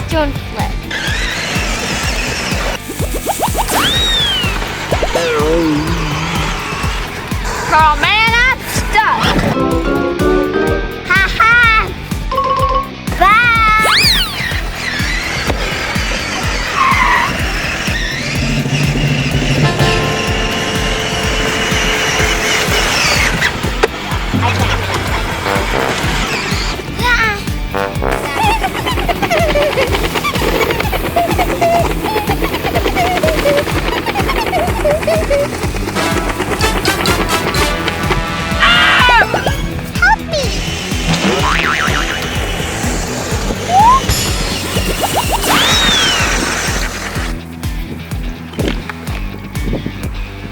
don't flip. Oh man, I'm stuck. Ha ha. Bye.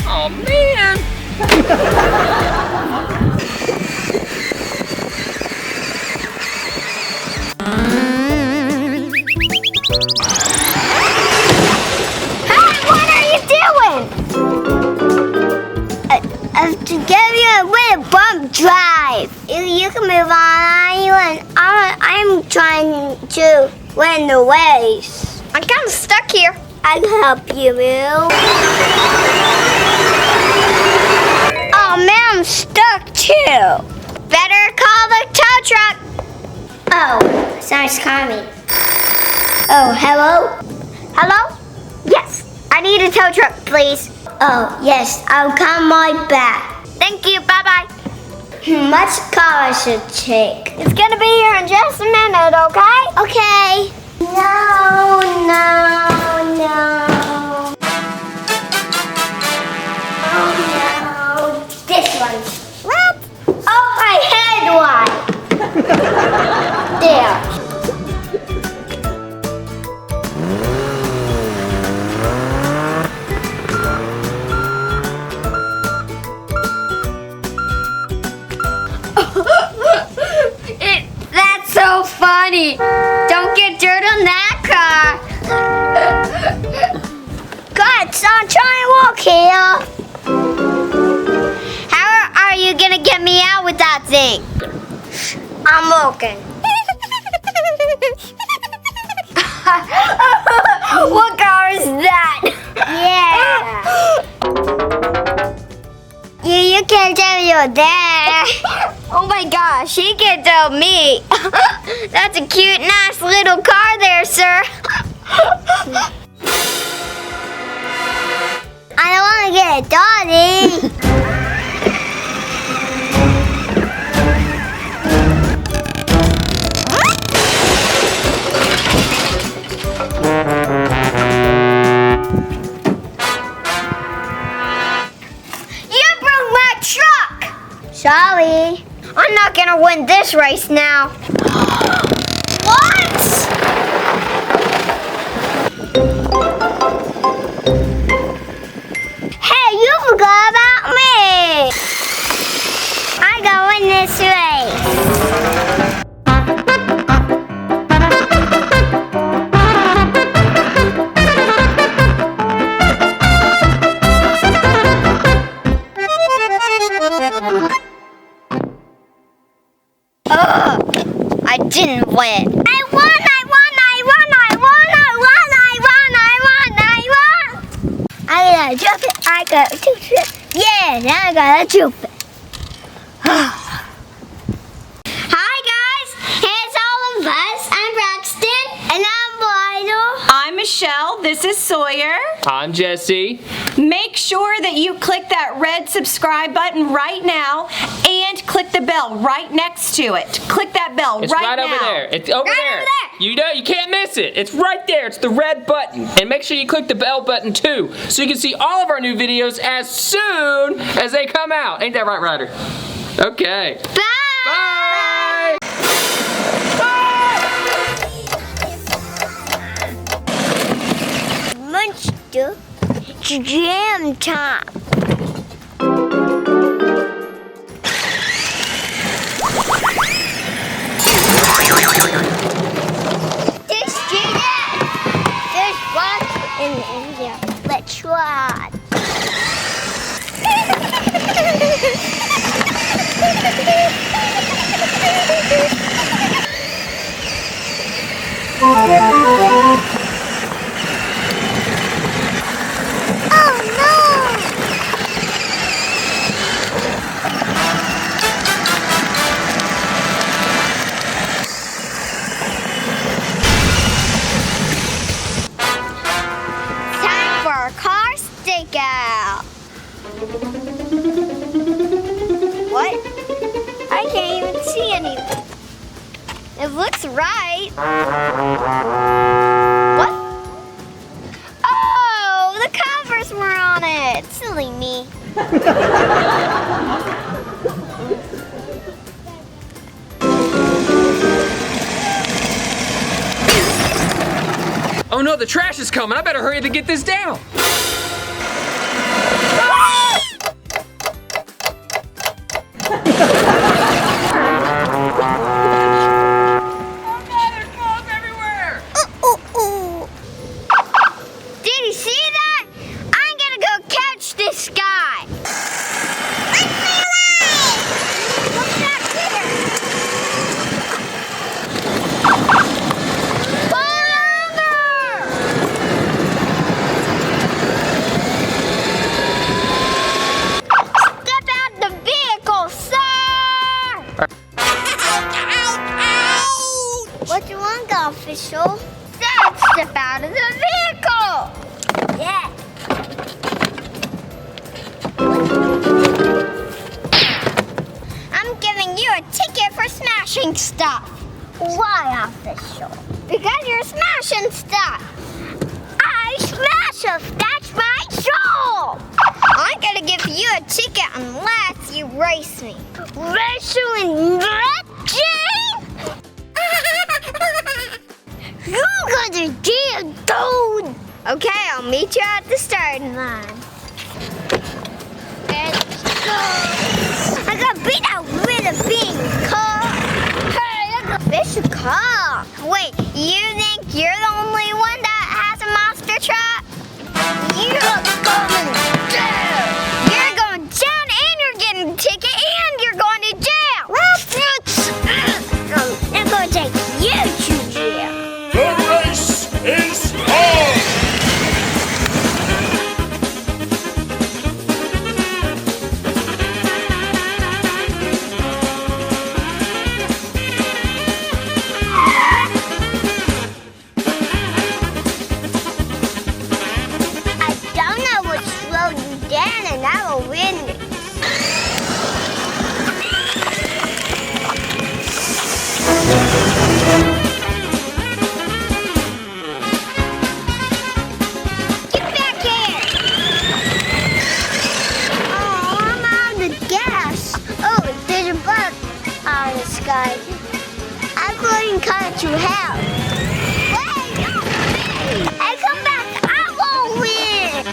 Oh man! Hey, what are you doing? To give you a way to bump drive. You can move on, I'm trying to win the race. I'm kind of stuck here. I can help you move. Oh man, I'm stuck too. Better call the tow truck. Oh, someone's calling me. Oh, hello? Hello? Yes, I need a tow truck, please. Oh, yes, I'll come right back. Thank you, bye-bye. Much car I should take. It's gonna be here in just a minute, okay? Okay. No, no, no. Oh, no. This one. What? Oh, my head one. There. That's so funny. Don't get dirt on that car. God, so I'm trying to walk here. How are you gonna get me out with that thing? I'm walking. What car is that? Yeah. You can't tell you're there. Oh my gosh, he can tell me. That's a cute, nice little car there, sir. I don't want to get a doggy. You broke my truck. Sorry. I'm not gonna win this race now. What? Hey, you forgot about me. I gotta win this race. I didn't win. I won! I gotta jump it. I gotta jump it. Yeah, now I gotta jump it. Hi guys, here's all of us. I'm Braxton. And I'm Ryder. I'm Michelle. This is Sawyer. I'm Jesse. Make sure that you click that red subscribe button right now and click the bell right next to it. Click that bell It's right now. over there. It's over there. You know, you can't miss it. It's right there. It's the red button. And make sure you click the bell button too, so you can see all of our new videos as soon as they come out. Ain't that right, Ryder? Okay. Bye! Bye! Monster Jam time. There's one in India. Let's try. Oh no, the trash is coming. I better hurry up and get this down. Did you see that? I'm gonna go catch this guy. What's that here? Pull over! Step out the vehicle, sir! What do you want, official? Dad, step out of the vehicle! Yeah. I'm giving you a ticket for smashing stuff. Why, official? Because you're smashing stuff. I smash stuff. That's my job. I'm gonna give you a ticket unless you race me. Racing Jane? You're gonna deal, dude. Okay, I'll meet you at the starting line. Let's go. I got beat out with a big car. Hey, look at this car. Wait, you think you're the only one that has a monster truck? You're going down. You're going down and you're getting a ticket and you're going to jail. I'm going to take you to jail. The race is on! I don't know what slowed you down and I will win it. Get back here! Oh, I'm out of gas. Oh, there's a bug on the sky. I'm going to cut you out. Wait, no, hey, come back! I won't win!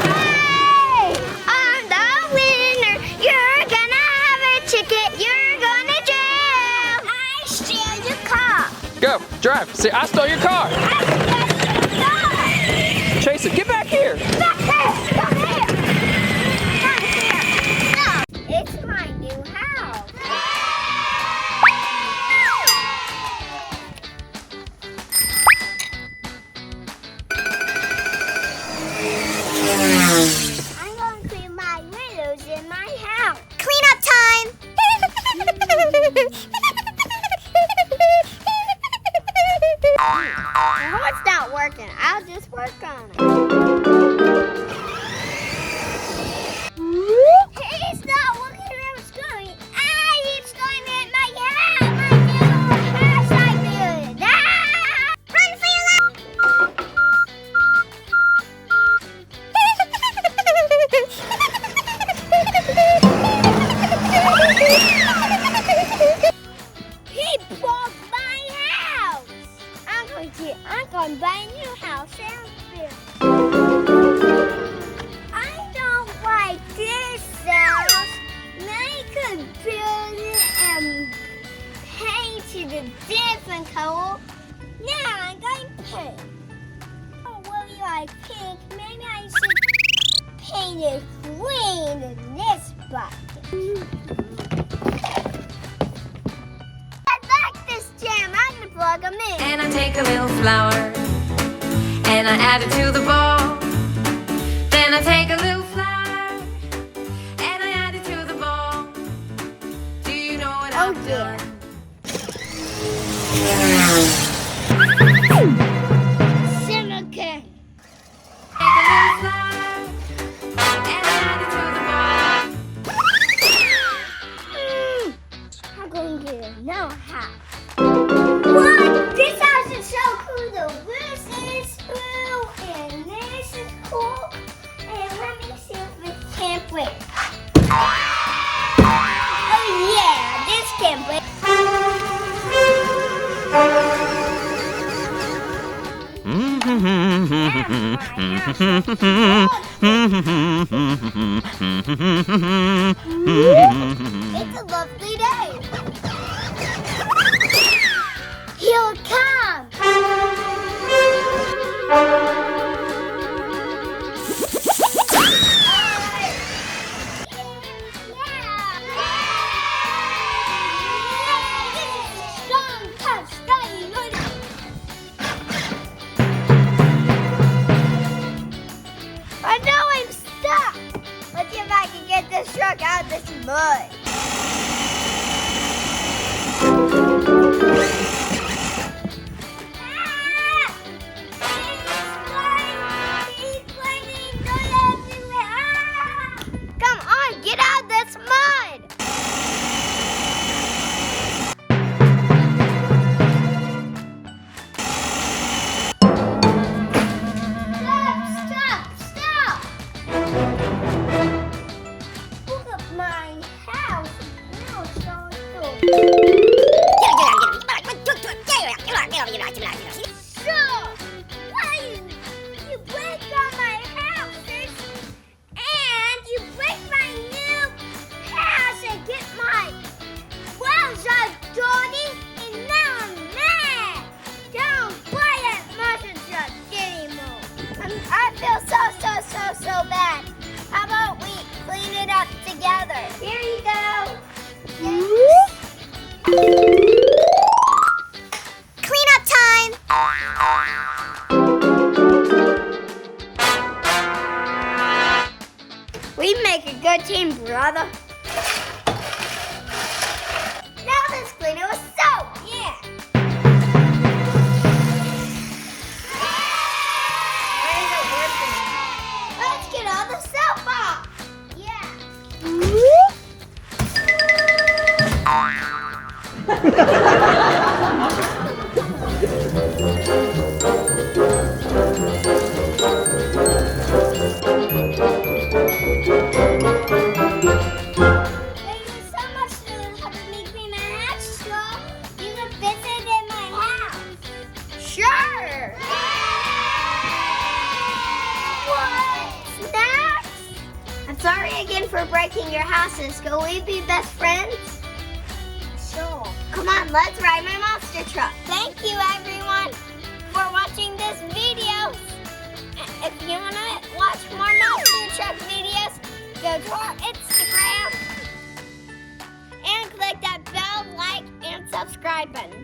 Hey! I'm the winner! You're gonna have a ticket! You're gonna jail! I steal your car! Go, drive. See, I stole your car. I steal your car! Chase it. Get back here. Back here! Come here! Come here! No, it's my new house. I'm going to clean my windows in my house. Clean up time! No, it's not working. I'll just work on it. It's not working. It's going. It's going in my house. My new house I built. Run for your life. He broke my house. I'm going to buy a new house and build. I don't like this house. I could build it and paint it a different color. Now I'm going to paint. Oh, what do you like pink? Maybe I should paint it green in this bucket. I like this jam. I'm going to plug them in. And I take a little flour and I add it to the bowl. Then I take a little flour and I add it to the bowl. Do you know what I've yeah. done? Simmer King. Take a little flour and I add it to the bowl. I'm going to get another house. What? This house is so cool. The roof is cool, and this is cool. And let me see if it can't break. Oh yeah, this can't break. It's a lovely day. He'll come. I know I'm stuck. Let's see if I can get this truck out of this mud. Come on, get out of this mud. Stop! Look at my house. Now it's so you break down my houses and you break my new house and get my wells all dirty and now I'm mad. Don't play that monster truck anymore. I feel so bad. How about we clean it up together? Here you go. Clean up time. We make a good team, brother. Now let's clean it with soap. Yeah. Why is it working? Let's get all the soap off. Yeah. Thank you so much for helping me clean my house, Slow. You can visit in my house. Sure. What? Snacks? I'm sorry again for breaking your houses. Can we be best friends? Sure. Come on, let's ride my monster truck. Thank you, everyone, for watching this video. If you want to watch more monster truck videos, go to our Instagram and click that bell, like, and subscribe button.